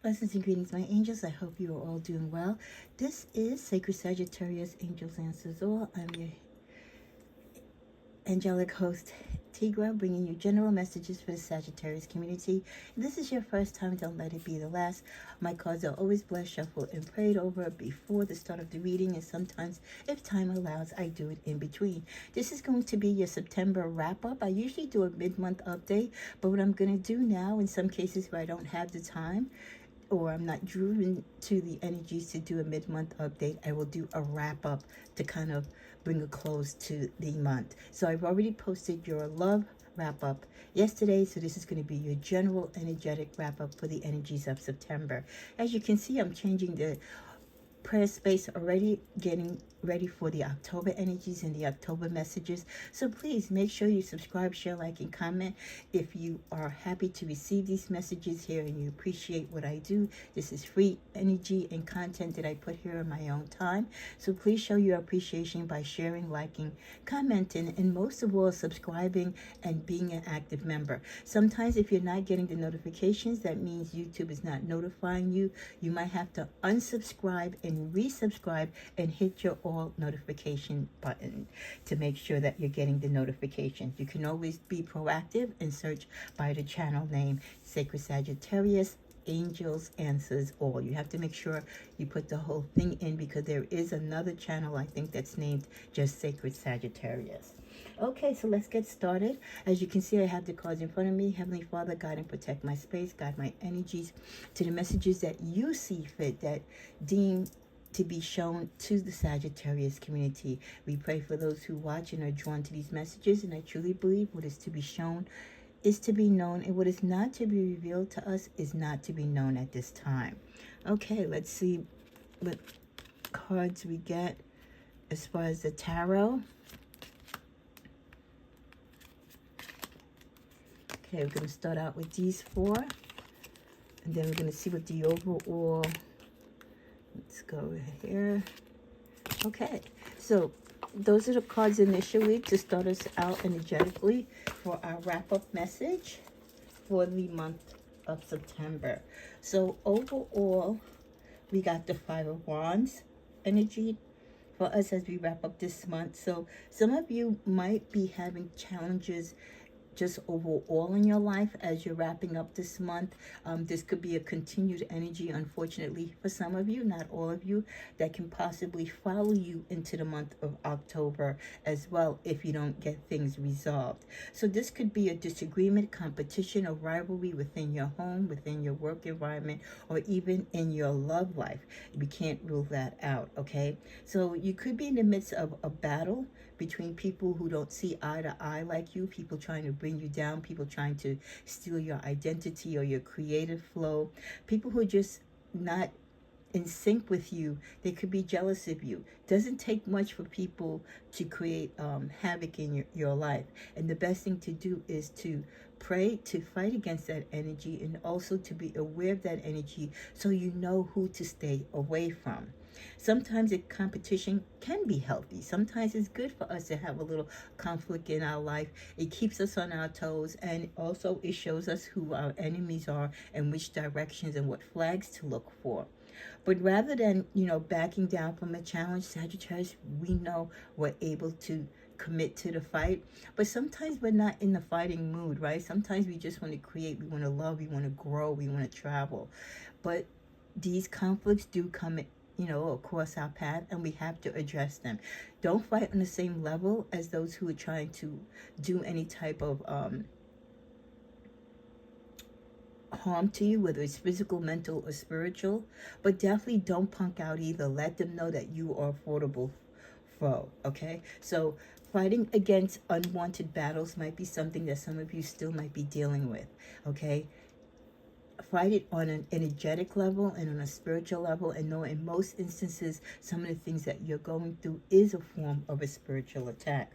Blessings and greetings, my angels. I hope you are all doing well. This is Sacred Sagittarius Angels Answers All. I'm your angelic host, Tigra, bringing you general messages for the Sagittarius community. If this is your first time, don't let it be the last. My cards are always blessed, shuffled, and prayed over before the start of the reading, and sometimes, if time allows, I do it in between. This is going to be your September wrap-up. I usually do a mid-month update, but what I'm going to do now, in some cases where I don't have the time, or I'm not driven to the energies to do a mid-month update, I will do a wrap-up to kind of bring a close to the month. So I've already posted your love wrap-up yesterday, so this is going to be your general energetic wrap-up for the energies of September. As you can see, I'm changing the prayer space already, getting ready for the October energies and the October messages. So please make sure you subscribe, share, like, and comment if you are happy to receive these messages here and you appreciate what I do. This is free energy and content that I put here in my own time. So please show your appreciation by sharing, liking, commenting, and most of all, subscribing and being an active member. Sometimes if you're not getting the notifications, that means YouTube is not notifying you. You might have to unsubscribe and resubscribe and hit your all notification button to make sure that you're getting the notifications. You can always be proactive and search by the channel name Sacred Sagittarius Angels Answers All. You have to make sure you put the whole thing in, because there is another channel I think that's named just Sacred Sagittarius. Okay, so let's get started. As you can see, I have the cards in front of me. Heavenly Father, guide and protect my space, guide my energies to the messages that you see fit, that deem to be shown to the Sagittarius community. We pray for those who watch and are drawn to these messages, and I truly believe what is to be shown is to be known, and what is not to be revealed to us is not to be known at this time. Okay, let's see what cards we get as far as the tarot. Okay, we're going to start out with these four, and then we're going to see what the overall, let's go here. Okay, so those are the cards initially to start us out energetically for our wrap-up message for the month of September. So overall, we got the Five of Wands energy for us as we wrap up this month. So some of you might be having challenges just overall in your life as you're wrapping up this month. This could be a continued energy, unfortunately, for some of you, not all of you, that can possibly follow you into the month of October as well if you don't get things resolved. So this could be a disagreement, competition, or rivalry within your home, within your work environment, or even in your love life. We can't rule that out, okay? So you could be in the midst of a battle between people who don't see eye to eye like you, people trying to bring you down, people trying to steal your identity or your creative flow, people who are just not in sync with you. They could be jealous of you. Doesn't take much for people to create havoc in your life. And the best thing to do is to pray to fight against that energy, and also to be aware of that energy so you know who to stay away from. Sometimes a competition can be healthy. Sometimes it's good for us to have a little conflict in our life. It keeps us on our toes, and also it shows us who our enemies are and which directions and what flags to look for. But rather than, backing down from a challenge, Sagittarius, we know we're able to commit to the fight. But sometimes we're not in the fighting mood, right? Sometimes we just want to create, we want to love, we want to grow, we want to travel. But these conflicts do come across our path, and we have to address them. Don't fight on the same level as those who are trying to do any type of harm to you, whether it's physical, mental, or spiritual. But definitely don't punk out either. Let them know that you are affordable foe, okay? So fighting against unwanted battles might be something that some of you still might be dealing with, okay? Fight it on an energetic level and on a spiritual level, and know in most instances some of the things that you're going through is a form of a spiritual attack.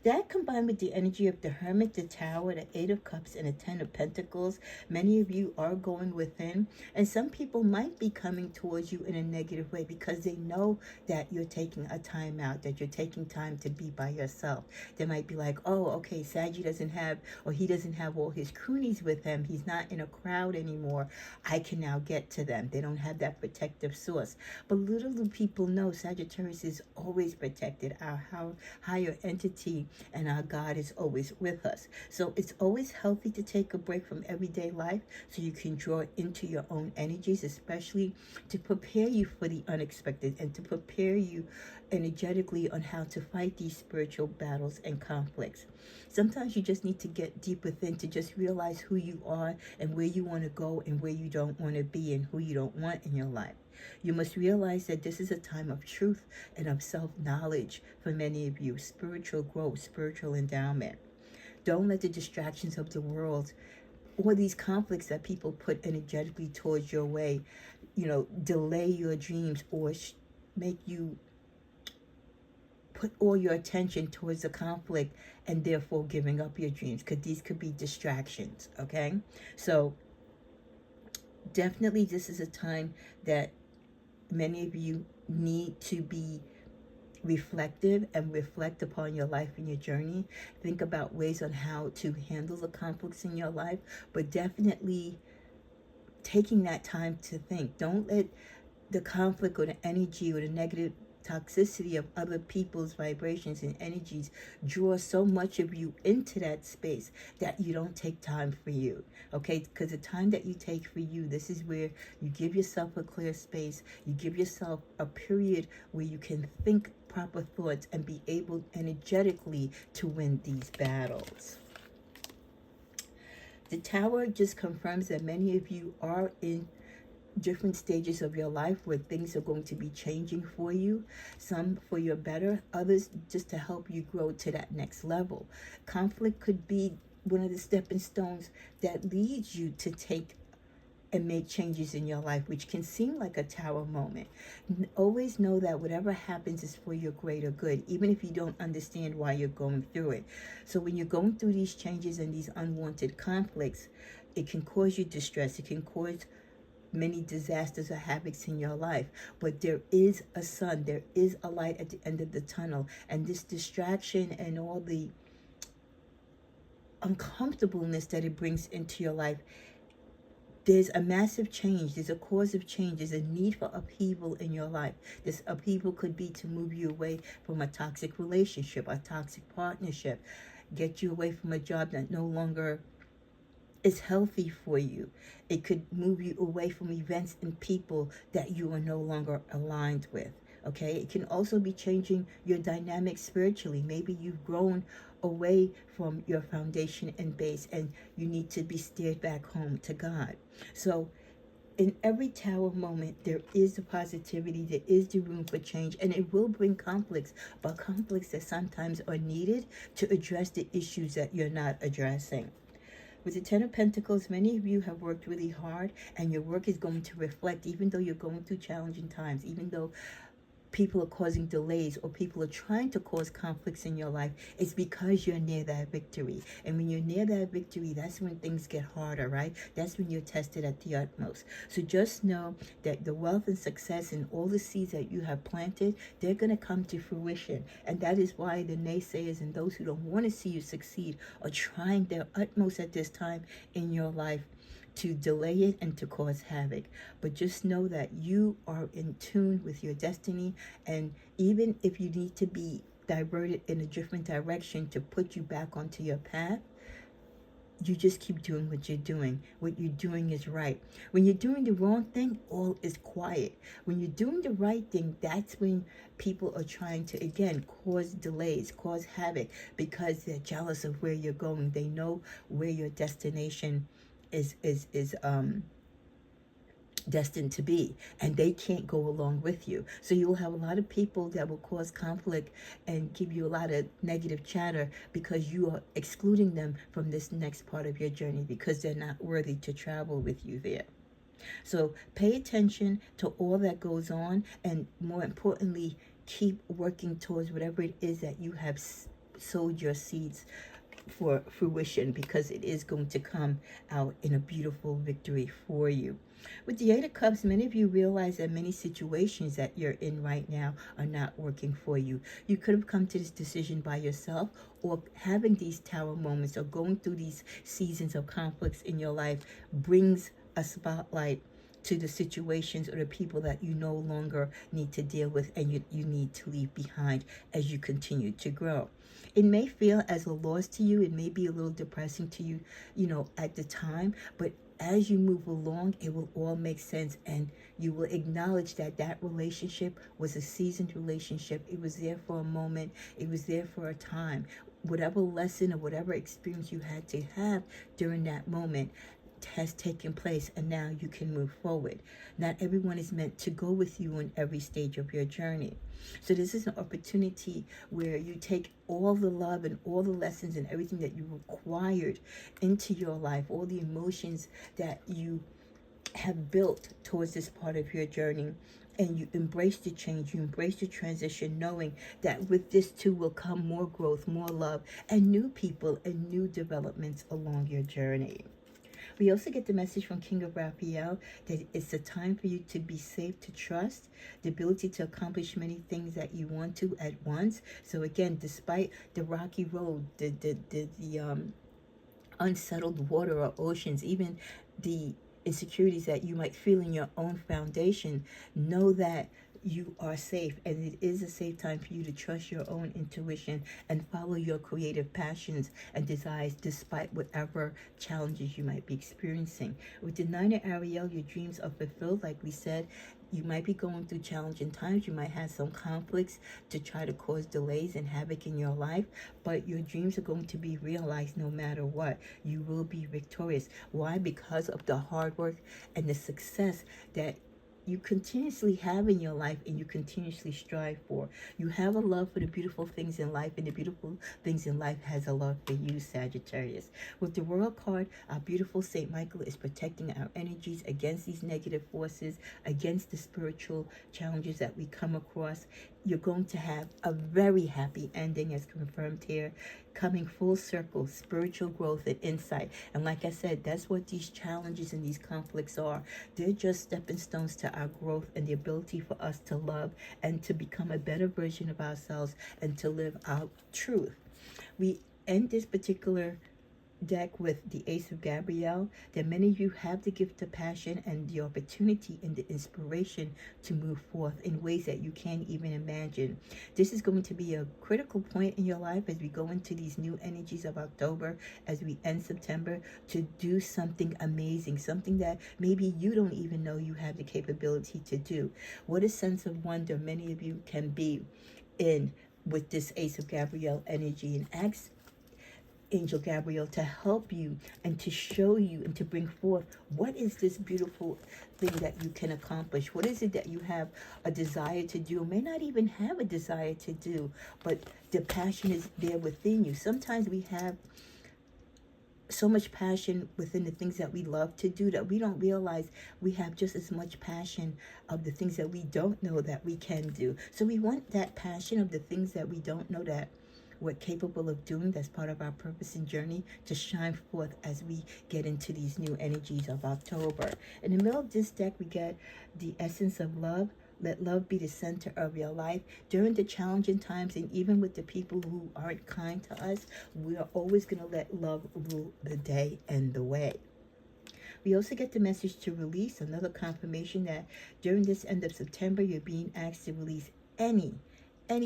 That, combined with the energy of the Hermit, the Tower, the Eight of Cups, and the Ten of Pentacles, many of you are going within, and some people might be coming towards you in a negative way because they know that you're taking a time out, that you're taking time to be by yourself. They might be like, oh, okay, Saggy doesn't have, or he doesn't have all his croonies with him. He's not in a crowd anymore. more, I can now get to them. They don't have that protective source. But little do people know, Sagittarius is always protected. Our higher entity and our God is always with us. So it's always healthy to take a break from everyday life so you can draw into your own energies, especially to prepare you for the unexpected and to prepare you energetically on how to fight these spiritual battles and conflicts. Sometimes you just need to get deep within to just realize who you are and where you want to go and where you don't want to be and who you don't want in your life. You must realize that this is a time of truth and of self-knowledge for many of you, spiritual growth, spiritual endowment. Don't let the distractions of the world or these conflicts that people put energetically towards your way, delay your dreams or make you put all your attention towards the conflict and therefore giving up your dreams, because these could be distractions, okay? So definitely this is a time that many of you need to be reflective and reflect upon your life and your journey. Think about ways on how to handle the conflicts in your life, but definitely taking that time to think. Don't let the conflict or the energy or the negative toxicity of other people's vibrations and energies draw so much of you into that space that you don't take time for you, okay? Because the time that you take for you, this is where you give yourself a clear space, you give yourself a period where you can think proper thoughts and be able energetically to win these battles. The Tower just confirms that many of you are in different stages of your life where things are going to be changing for you, some for your better, others just to help you grow to that next level. Conflict could be one of the stepping stones that leads you to take and make changes in your life, which can seem like a tower moment. Always know that whatever happens is for your greater good, even if you don't understand why you're going through it. So when you're going through these changes and these unwanted conflicts, it can cause you distress, it can cause many disasters or havocs in your life, but there is a sun, there is a light at the end of the tunnel, and this distraction and all the uncomfortableness that it brings into your life, there's a massive change, there's a cause of change, there's a need for upheaval in your life. This upheaval could be to move you away from a toxic relationship, a toxic partnership, get you away from a job that no longer is healthy for you. It could move you away from events and people that you are no longer aligned with, okay? It can also be changing your dynamic spiritually. Maybe you've grown away from your foundation and base and you need to be steered back home to God. So in every tower moment, there is the positivity, there is the room for change, and it will bring conflicts, but conflicts that sometimes are needed to address the issues that you're not addressing. With the Ten of Pentacles, many of you have worked really hard, and your work is going to reflect, even though you're going through challenging times, even though people are causing delays or people are trying to cause conflicts in your life, it's because you're near that victory. And when you're near that victory, that's when things get harder, right? That's when you're tested at the utmost. So just know that the wealth and success and all the seeds that you have planted, they're going to come to fruition. And that is why the naysayers and those who don't want to see you succeed are trying their utmost at this time in your life to delay it and to cause havoc. But just know that you are in tune with your destiny, and even if you need to be diverted in a different direction to put you back onto your path, you just keep doing what you're doing. What you're doing is right. When you're doing the wrong thing, all is quiet. When you're doing the right thing, that's when people are trying to, again, cause delays, cause havoc, because they're jealous of where you're going. They know where your destination is destined to be, and they can't go along with you. So you'll have a lot of people that will cause conflict and give you a lot of negative chatter because you are excluding them from this next part of your journey because they're not worthy to travel with you there. So pay attention to all that goes on, and more importantly, keep working towards whatever it is that you have sowed your seeds for fruition, because it is going to come out in a beautiful victory for you. With the Eight of Cups, many of you realize that many situations that you're in right now are not working for you. You could have come to this decision by yourself, or having these tower moments or going through these seasons of conflicts in your life brings a spotlight to the situations or the people that you no longer need to deal with and you need to leave behind as you continue to grow. It may feel as a loss to you. It may be a little depressing to you, at the time, but as you move along, it will all make sense, and you will acknowledge that that relationship was a seasoned relationship. It was there for a moment. It was there for a time. Whatever lesson or whatever experience you had to have during that moment has taken place, and now you can move forward. Not everyone is meant to go with you in every stage of your journey. So this is an opportunity where you take all the love and all the lessons and everything that you required into your life, all the emotions that you have built towards this part of your journey, and you embrace the change, you embrace the transition, knowing that with this too will come more growth, more love, and new people and new developments along your journey. We also get the message from King of Raphael that it's a time for you to be safe, to trust, the ability to accomplish many things that you want to at once. So again, despite the rocky road, the unsettled water or oceans, even the insecurities that you might feel in your own foundation, know that you are safe, and it is a safe time for you to trust your own intuition and follow your creative passions and desires despite whatever challenges you might be experiencing. With the Nine of Ariel, your dreams are fulfilled. Like we said, you might be going through challenging times. You might have some conflicts to try to cause delays and havoc in your life, but your dreams are going to be realized no matter what. You will be victorious. Why? Because of the hard work and the success that you continuously have in your life and you continuously strive for. You have a love for the beautiful things in life, and the beautiful things in life has a love for you, Sagittarius. With the World card, our beautiful Saint Michael is protecting our energies against these negative forces, against the spiritual challenges that we come across. You're going to have a very happy ending, as confirmed here, coming full circle, spiritual growth and insight. And like I said, that's what these challenges and these conflicts are. They're just stepping stones to our growth and the ability for us to love and to become a better version of ourselves and to live out truth. We end this particular deck with the Ace of Gabrielle, that many of you have the gift of passion and the opportunity and the inspiration to move forth in ways that you can't even imagine. This is going to be a critical point in your life as we go into these new energies of October, as we end September, to do something amazing, something that maybe you don't even know you have the capability to do. What a sense of wonder many of you can be in with this Ace of Gabrielle energy, and ask Angel Gabriel to help you and to show you and to bring forth what is this beautiful thing that you can accomplish. What is it that you have a desire to do, may not even have a desire to do, but the passion is there within you. Sometimes we have so much passion within the things that we love to do that we don't realize we have just as much passion of the things that we don't know that we can do. So we want that passion of the things that we don't know that we're capable of doing, that's part of our purpose and journey, to shine forth as we get into these new energies of October. In the middle of this deck, we get the essence of love. Let love be the center of your life. During the challenging times, and even with the people who aren't kind to us, we are always going to let love rule the day and the way. We also get the message to release, another confirmation that during this end of September, you're being asked to release any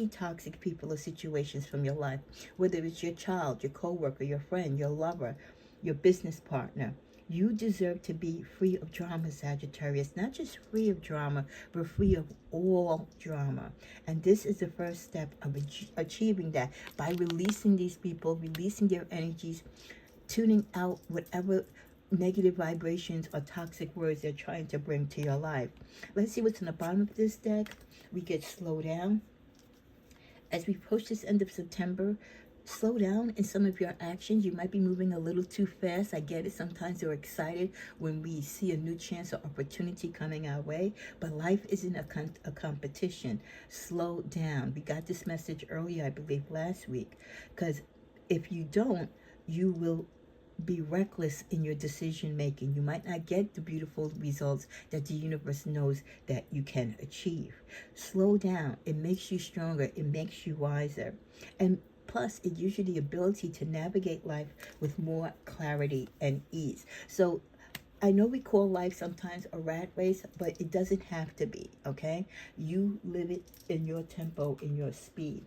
toxic people or situations from your life, whether it's your child, your coworker, your friend, your lover, your business partner. You deserve to be free of drama, Sagittarius. Not just free of drama, but free of all drama. And this is the first step of achieving that, by releasing these people, releasing their energies, tuning out whatever negative vibrations or toxic words they're trying to bring to your life. Let's see what's on the bottom of this deck. We get slow down. As we approach this end of September, slow down in some of your actions. You might be moving a little too fast. I get it. Sometimes we're excited when we see a new chance or opportunity coming our way, but life isn't a competition. Slow down. We got this message earlier, I believe last week, because if you don't, you will be reckless in your decision making. You might not get the beautiful results that the universe knows that you can achieve. Slow down. It makes you stronger. It makes you wiser. And plus, it gives you the ability to navigate life with more clarity and ease. So I know we call life sometimes a rat race, but it doesn't have to be, okay? You live it in your tempo, in your speed.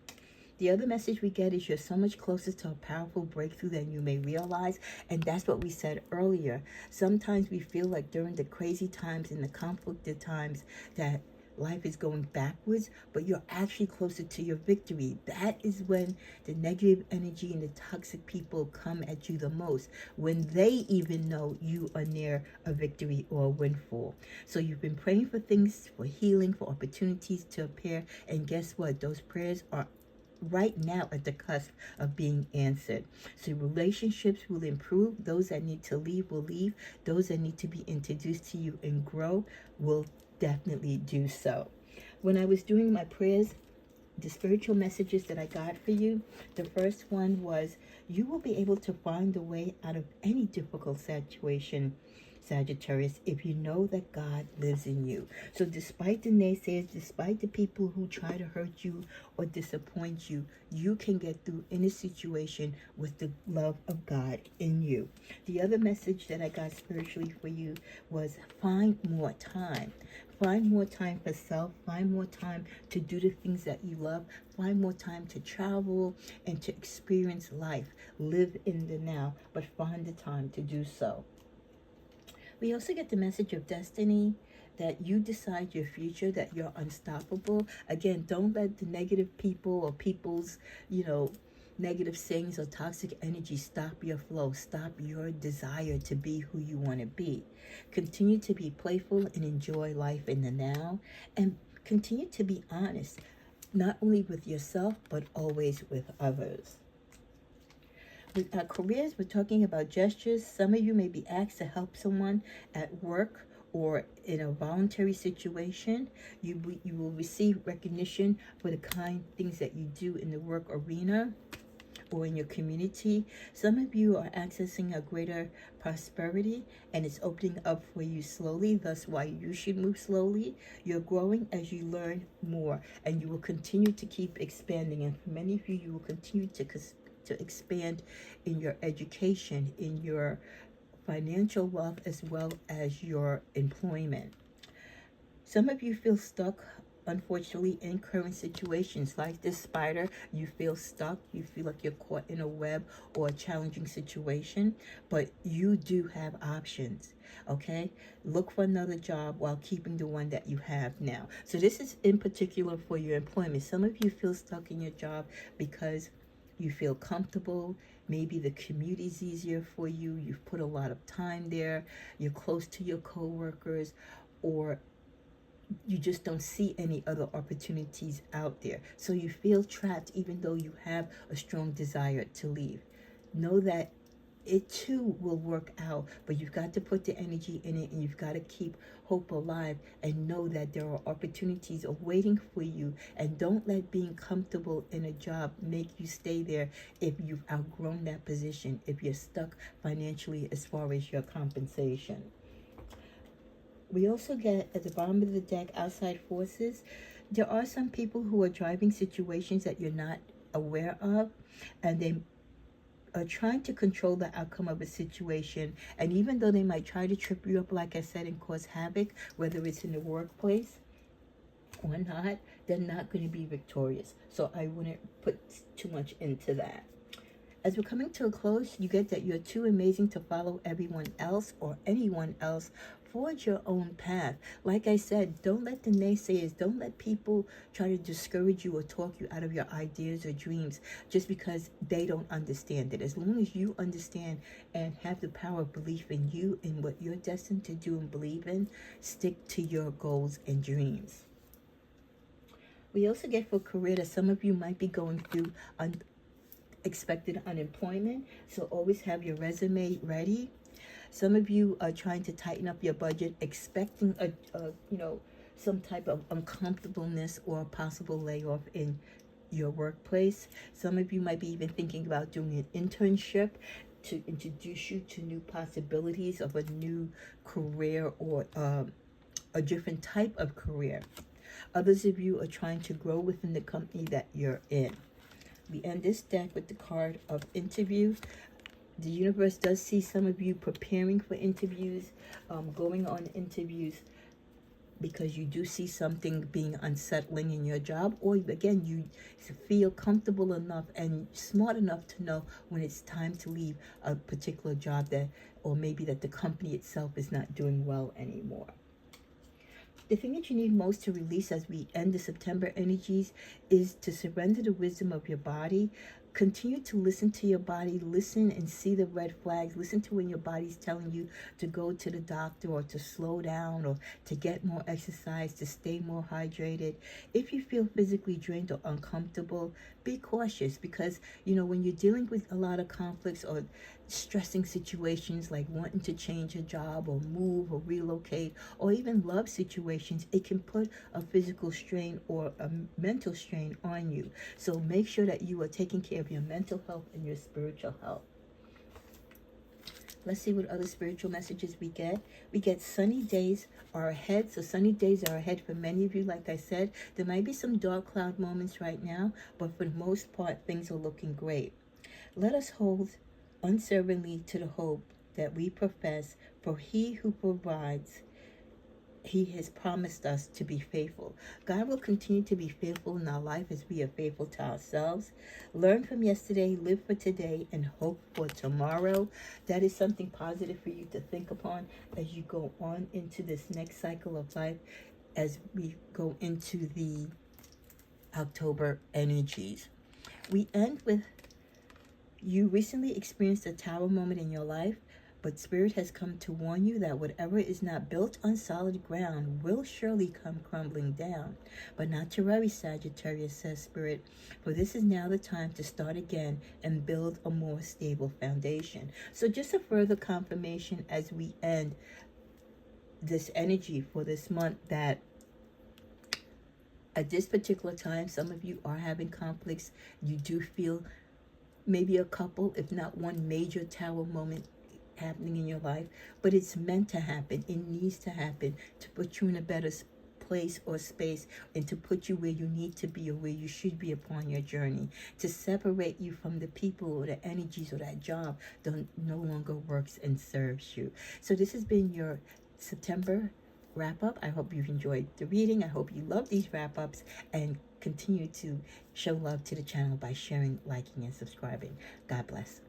The other message we get is you're so much closer to a powerful breakthrough than you may realize. And that's what we said earlier. Sometimes we feel like during the crazy times and the conflicted times that life is going backwards, but you're actually closer to your victory. That is when the negative energy and the toxic people come at you the most, when they even know you are near a victory or a windfall. So you've been praying for things, for healing, for opportunities to appear, and guess what? Those prayers are right now at the cusp of being answered. So relationships will improve. Those that need to leave will leave. Those that need to be introduced to you and grow will definitely do so. When I was doing my prayers, the spiritual messages that I got for you, the first one was, you will be able to find a way out of any difficult situation, Sagittarius, if you know that God lives in you. So despite the naysayers, despite the people who try to hurt you or disappoint you, you can get through any situation with the love of God in you. The other message that I got spiritually for you was, find more time. Find more time for self. Find more time to do the things that you love. Find more time to travel and to experience life. Live in the now, but find the time to do so. We also get the message of destiny, that you decide your future, that you're unstoppable. Again, don't let the negative people or people's, negative sayings or toxic energy stop your flow, stop your desire to be who you want to be. Continue to be playful and enjoy life in the now, and continue to be honest, not only with yourself, but always with others. With our careers, we're talking about gestures. Some of you may be asked to help someone at work or in a voluntary situation. You will receive recognition for the kind things that you do in the work arena or in your community. Some of you are accessing a greater prosperity, and it's opening up for you slowly. That's why you should move slowly. You're growing as you learn more, and you will continue to keep expanding. And for many of you, you will continue to expand in your education, in your financial wealth, as well as your employment. Some of you feel stuck, unfortunately, in current situations. Like this spider, you feel stuck. You feel like you're caught in a web or a challenging situation, but you do have options, okay? Look for another job while keeping the one that you have now. So this is in particular for your employment. Some of you feel stuck in your job because you feel comfortable. Maybe the commute is easier for you. You've put a lot of time there. You're close to your coworkers, or you just don't see any other opportunities out there. So you feel trapped even though you have a strong desire to leave. Know that it too will work out, but you've got to put the energy in it, and you've got to keep hope alive and know that there are opportunities awaiting for you. And don't let being comfortable in a job make you stay there if you've outgrown that position, if you're stuck financially as far as your compensation. We also get at the bottom of the deck, outside forces. There are some people who are driving situations that you're not aware of, and they are trying to control the outcome of a situation. And even though they might try to trip you up, like I said, and cause havoc, whether it's in the workplace or not, they're not going to be victorious. So I wouldn't put too much into that. As we're coming to a close, you get that you're too amazing to follow everyone else or anyone else. Forge your own path. Like I said, don't let the naysayers, don't let people try to discourage you or talk you out of your ideas or dreams just because they don't understand it. As long as you understand and have the power of belief in you and what you're destined to do and believe in, stick to your goals and dreams. We also get for career that some of you might be going through expected unemployment, so always have your resume ready. Some of you are trying to tighten up your budget, expecting some type of uncomfortableness or a possible layoff in your workplace. Some of you might be even thinking about doing an internship to introduce you to new possibilities of a new career or a different type of career. Others of you are trying to grow within the company that you're in. We end this deck with the card of interview. The universe does see some of you preparing for interviews, going on interviews, because you do see something being unsettling in your job, or again, you feel comfortable enough and smart enough to know when it's time to leave a particular job, that, or maybe that the company itself is not doing well anymore. The thing that you need most to release as we end the September energies is to surrender the wisdom of your body. Continue to listen to your body. Listen and see the red flags. Listen to when your body's telling you to go to the doctor, or to slow down, or to get more exercise, to stay more hydrated. If you feel physically drained or uncomfortable, be cautious, because, when you're dealing with a lot of conflicts or stressing situations, like wanting to change a job or move or relocate, or even love situations, it can put a physical strain or a mental strain on you. So make sure that you are taking care of your mental health and your spiritual health. Let's see what other spiritual messages we get. We get sunny days are ahead. So sunny days are ahead for many of you. Like I said, there might be some dark cloud moments right now, but for the most part, things are looking great. Let us hold unswervingly to the hope that we profess, for he who provides, he has promised us to be faithful. God will continue to be faithful in our life as we are faithful to ourselves. Learn from yesterday, live for today, and hope for tomorrow. That is something positive for you to think upon as you go on into this next cycle of life, as we go into the October energies. We end with, you recently experienced a tower moment in your life, but Spirit has come to warn you that whatever is not built on solid ground will surely come crumbling down. But not to worry, Sagittarius, says Spirit, for this is now the time to start again and build a more stable foundation. So just a further confirmation as we end this energy for this month, that at this particular time, some of you are having conflicts. You do feel maybe a couple, if not one major tower moment happening in your life, but it's meant to happen. It needs to happen to put you in a better place or space, and to put you where you need to be, or where you should be upon your journey, to separate you from the people or the energies or that job that no longer works and serves you. So this has been your September wrap up. I hope you've enjoyed the reading. I hope you love these wrap ups, and continue to show love to the channel by sharing, liking, and subscribing. God bless.